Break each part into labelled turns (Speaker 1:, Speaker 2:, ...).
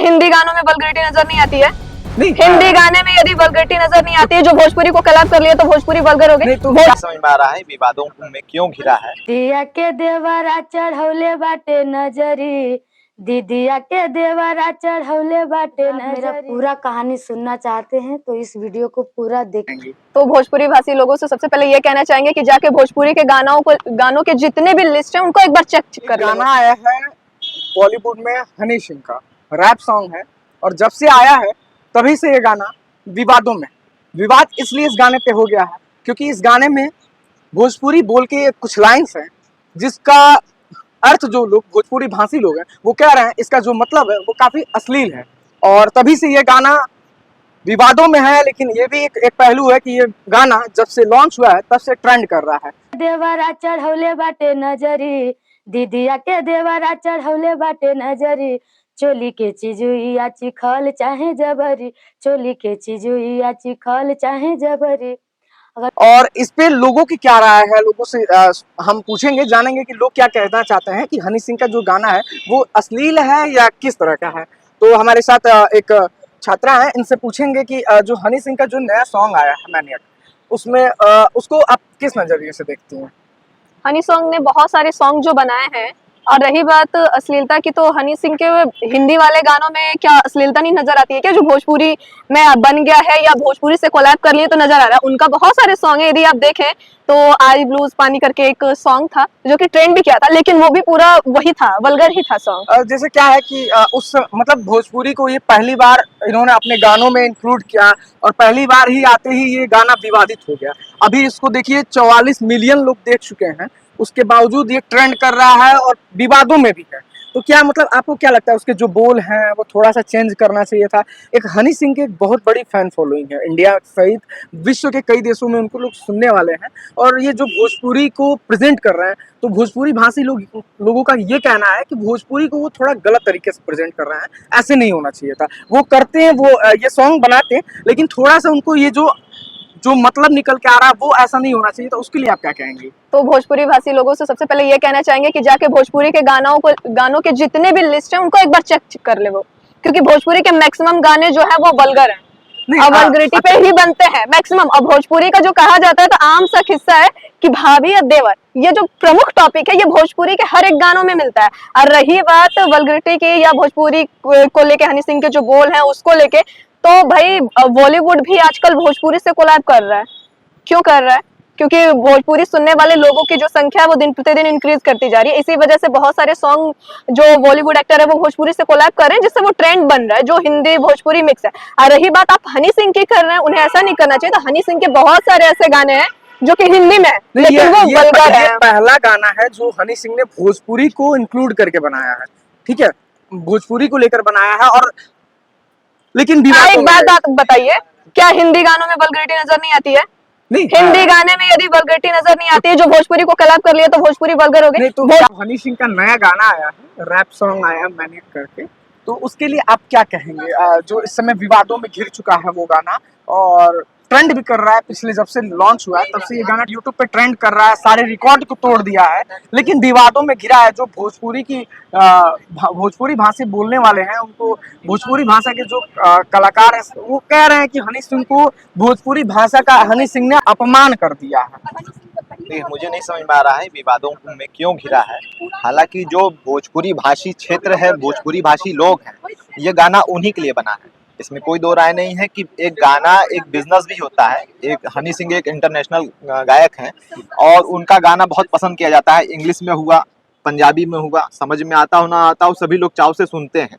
Speaker 1: हिंदी गानों में वल्गैरिटी नजर नहीं आती है?
Speaker 2: नहीं,
Speaker 1: हिंदी गाने में यदि वल्गैरिटी नजर नहीं आती है, जो भोजपुरी को कलाप कर लिया तो भोजपुरी वल्गर हो गई।
Speaker 2: नहीं तो
Speaker 3: क्या समझ में आ रहा है विवादों में क्यों घिरा है?
Speaker 4: दिया के देवरा चढ़ौले बाटे नजरी, दीदिया के देवरा चढ़ौले बाटे नजरी। मेरा पूरा कहानी सुनना चाहते हैं तो इस वीडियो को पूरा देखेंगे।
Speaker 1: तो भोजपुरी भाषी लोगों से सबसे पहले ये कहना चाहेंगे कि जाके भोजपुरी के गानों के जितने भी लिस्ट है उनको एक बार चेक कर लेना।
Speaker 2: गाना आया है बॉलीवुड में हनी सिंह का, रैप सॉन्ग है, और जब से आया है तभी से ये गाना विवादों में। विवाद इसलिए इस गाने पे हो गया है क्योंकि इस गाने में भोजपुरी बोल के कुछ लाइन्स हैं जिसका अर्थ जो लोग भोजपुरी भाषी लोग हैं वो कह रहे हैं इसका जो मतलब है वो काफी अश्लील है, और तभी से ये गाना विवादों में है। लेकिन ये भी एक पहलू है कि ये गाना जब से लॉन्च हुआ है तब से ट्रेंड कर रहा है।
Speaker 4: देवरा चढ़ौले बाटे नजरी, दीदिया के देवरा चढ़ौले बाटे नजरी, चोली के चिजुइया चिखल चाहे जबरी, चोली के चिजुइया चिखल चाहे जबरी।
Speaker 2: और इस पे लोगों की क्या राय है, लोगों से हम पूछेंगे, जानेंगे कि लोग क्या कहना चाहते हैं कि हनी सिंह का जो गाना है वो अश्लील है या किस तरह का है। तो हमारे साथ एक छात्रा है, इनसे पूछेंगे कि जो हनी सिंह का जो नया सॉन्ग आया है मैनिएक, उसमें उसको आप किस नजरिए से देखती हैं?
Speaker 1: हनी सॉन्ग ने बहुत सारे सॉन्ग जो बनाए हैं, और रही बात अश्लीलता की तो हनी सिंह के हिंदी वाले गानों में क्या अश्लीलता नहीं नजर आती है क्या? जो भोजपुरी में बन गया है या भोजपुरी से कोलैब कर लिए तो नजर आ रहा है। उनका बहुत सारे सॉन्ग है, यदि आप देखें तो आई ब्लूज पानी करके एक सॉन्ग था जो कि ट्रेंड भी किया था, लेकिन वो भी पूरा वही था, वल्गर ही था सॉन्ग।
Speaker 2: जैसे क्या है कि उस मतलब भोजपुरी को ये पहली बार इन्होंने अपने गानों में इंक्लूड किया और पहली बार ही आते ही ये गाना विवादित हो गया। अभी इसको देखिए 44 मिलियन लोग देख चुके हैं, उसके बावजूद ये ट्रेंड कर रहा है और विवादों में भी है। तो क्या मतलब आपको क्या लगता है उसके जो बोल हैं वो थोड़ा सा चेंज करना चाहिए था? एक हनी सिंह की एक बहुत बड़ी फैन फॉलोइंग है, इंडिया सहित विश्व के कई देशों में उनको लोग सुनने वाले हैं, और ये जो भोजपुरी को प्रेजेंट कर रहे हैं तो भोजपुरी भाषी लोगों का ये कहना है कि भोजपुरी को वो थोड़ा गलत तरीके से प्रेजेंट कर रहे हैं, ऐसे नहीं होना चाहिए था। वो करते हैं, वो ये सॉन्ग बनाते हैं, लेकिन थोड़ा सा उनको ये जो मतलब निकल के आ रहा है वो ऐसा नहीं होना चाहिए। तो उसके लिए आप क्या कहेंगे?
Speaker 1: तो भोजपुरी भाषी लोगों से सबसे पहले ये कहना चाहेंगे कि जाके भोजपुरी के गानों के जितने भी लिस्ट है उनको एक बार चेक कर ले वो, क्योंकि भोजपुरी के मैक्सिमम गाने जो है वो वल्गर हैं और वल्गरिटी पे ही बनते हैं मैक्सिमम। और भोजपुरी का जो कहा जाता है तो आम सा किस्सा है कि भाभी या देवर, ये जो प्रमुख टॉपिक है ये भोजपुरी के हर एक गानों में मिलता है। और रही बात वल्गरिटी की या भोजपुरी को लेके हनी सिंह के जो बोल है उसको लेके, तो भाई बॉलीवुड भी आजकल भोजपुरी से कोलैब कर रहा है। क्यों कर रहा है? क्योंकि भोजपुरी सुनने वाले लोगों की जो संख्या है वो दिन प्रतिदिन इंक्रीज करती जा रही है। इसी वजह से बहुत सारे सॉन्ग जो बॉलीवुड एक्टर है वो भोजपुरी से कोलैब कर रहे हैं, जिससे वो ट्रेंड बन रहा है जो हिंदी भोजपुरी मिक्स है। और रही बात आप हनी सिंह की कर रहे हैं, उन्हें ऐसा नहीं करना चाहिए। तो हनी सिंह के बहुत सारे ऐसे गाने हैं जो कि हिंदी में, लेकिन वो वल्गर है।
Speaker 2: पहला गाना है जो हनी सिंह ने भोजपुरी को इंक्लूड करके बनाया है, ठीक है, भोजपुरी को लेकर बनाया है। और लेकिन
Speaker 1: एक बात बताइए, क्या हिंदी गानों में वल्गरिटी नजर नहीं आती है?
Speaker 2: नहीं,
Speaker 1: हिंदी गाने में यदि वल्गरिटी नजर नहीं आती है, जो भोजपुरी को कलाप कर लिया तो भोजपुरी वल्गर हो गई।
Speaker 2: तो हनी सिंह का नया गाना आया है, रैप सॉन्ग आया है मैनिएक करके, तो उसके लिए आप क्या कहेंगे? जो इस समय विवादों में घिर चुका है वो गाना, और ट्रेंड भी कर रहा है, पिछले जब से लॉन्च हुआ है तब से ये गाना यूट्यूब पे ट्रेंड कर रहा है, सारे रिकॉर्ड को तोड़ दिया है, लेकिन विवादों में घिरा है। जो भोजपुरी भाषा बोलने वाले हैं, उनको भोजपुरी भाषा के जो कलाकार हैं वो कह रहे हैं कि हनी सिंह को भोजपुरी भाषा का हनी सिंह ने अपमान कर दिया है।
Speaker 3: देखिए, मुझे नहीं समझ में आ रहा है विवादों में क्यों घिरा है। हालांकि जो भोजपुरी भाषी क्षेत्र है, भोजपुरी भाषी लोग हैं, ये गाना उन्हीं के लिए बना है, इसमें कोई दो राय नहीं है कि एक गाना एक बिजनेस भी होता है। एक हनी सिंह एक इंटरनेशनल गायक हैं और उनका गाना बहुत पसंद किया जाता है, इंग्लिश में हुआ, पंजाबी में हुआ, समझ में आता हो ना आता हो, सभी लोग चाव से सुनते हैं।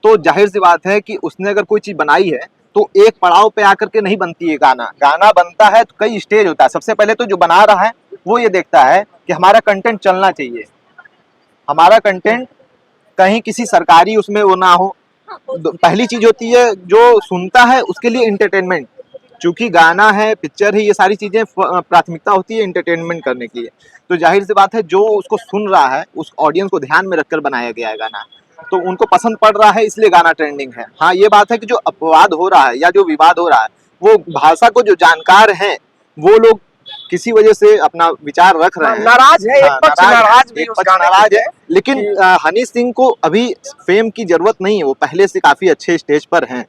Speaker 3: तो जाहिर सी बात है कि उसने अगर कोई चीज बनाई है तो एक पड़ाव पे आकर के नहीं बनती है। गाना बनता है तो कई स्टेज होता है। सबसे पहले तो जो बना रहा है वो ये देखता है कि हमारा कंटेंट चलना चाहिए, हमारा कंटेंट कहीं किसी सरकारी उसमें वो ना हो। पहली चीज होती है जो सुनता है उसके लिए इंटरटेनमेंट, चूंकि गाना है, पिक्चर है, ये सारी चीजें प्राथमिकता होती है इंटरटेनमेंट करने के लिए। तो जाहिर सी बात है जो उसको सुन रहा है उस ऑडियंस को ध्यान में रखकर बनाया गया है गाना, तो उनको पसंद पड़ रहा है, इसलिए गाना ट्रेंडिंग है। हाँ, ये बात है कि जो अपवाद हो रहा है या जो विवाद हो रहा है वो भाषा को जो जानकार हैं वो लोग किसी वजह से अपना विचार रख रहे हैं।
Speaker 2: नाराज है, एक
Speaker 3: हाँ,
Speaker 2: पक्ष नाराज भी
Speaker 3: एक
Speaker 2: उस
Speaker 3: पक्ष
Speaker 2: गाने
Speaker 3: नाराज
Speaker 2: पे
Speaker 3: है, लेकिन हनी सिंह को अभी फेम की जरूरत नहीं है, वो पहले से काफी अच्छे स्टेज पर हैं।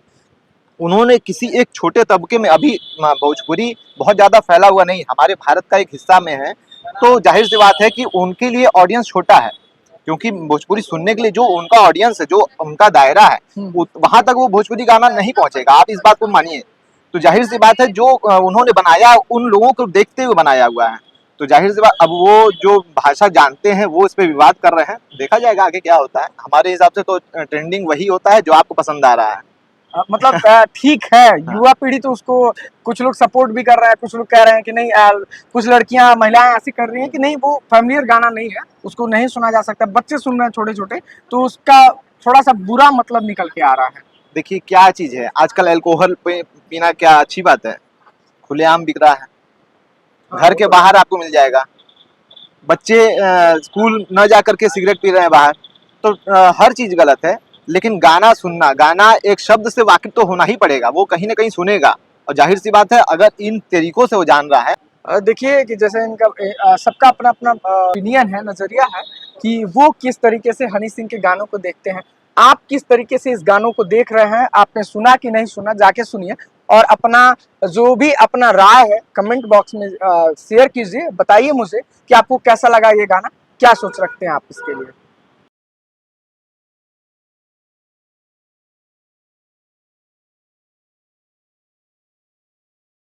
Speaker 3: उन्होंने किसी एक छोटे तबके में, अभी भोजपुरी बहुत ज्यादा फैला हुआ नहीं, हमारे भारत का एक हिस्सा में है, तो जाहिर सी बात है कि उनके लिए ऑडियंस छोटा है, क्योंकि भोजपुरी सुनने के लिए जो उनका ऑडियंस है, जो उनका दायरा है, वहां तक वो भोजपुरी गाना नहीं पहुंचेगा, आप इस बात को मानिए। तो जाहिर सी बात है जो उन्होंने बनाया उन लोगों को देखते हुए बनाया हुआ है, तो जाहिर सी बात, अब वो जो भाषा जानते हैं वो इस पे विवाद कर रहे हैं, देखा जाएगा आगे क्या होता है। हमारे हिसाब से तो ट्रेंडिंग वही होता है जो आपको पसंद आ रहा है।
Speaker 2: मतलब ठीक है, युवा पीढ़ी तो उसको, कुछ लोग सपोर्ट भी कर रहे हैं, कुछ लोग कह रहे हैं कि नहीं, कुछ लड़कियां महिलाएं ऐसी कर रही हैं कि नहीं वो फैमिलियर गाना नहीं है, उसको नहीं सुना जा सकता, बच्चे सुन रहे हैं छोटे छोटे, तो उसका थोड़ा सा बुरा मतलब निकल के आ रहा है।
Speaker 3: देखिए क्या चीज है, आजकल अल्कोहल पीना क्या अच्छी बात है? खुलेआम बिक रहा है, घर के बाहर आपको मिल जाएगा। बच्चे स्कूल न जा करके सिगरेट पी रहे हैं बाहर, तो हर चीज गलत है। लेकिन गाना सुनना, गाना एक शब्द से वाकिफ तो होना ही पड़ेगा, वो कहीं ना कहीं सुनेगा, और जाहिर सी बात है अगर इन तरीकों से वो जान रहा है।
Speaker 2: देखिए कि जैसे इनका सबका अपना अपना ओपिनियन है, नजरिया है कि वो किस तरीके से हनी सिंह के गानों को देखते हैं। आप किस तरीके से इस गानों को देख रहे हैं, आपने सुना कि नहीं सुना, जाके सुनिए और अपना जो भी अपना राय है कमेंट बॉक्स में शेयर कीजिए, बताइए मुझे कि आपको कैसा लगा ये गाना, क्या सोच रखते हैं आप इसके लिए।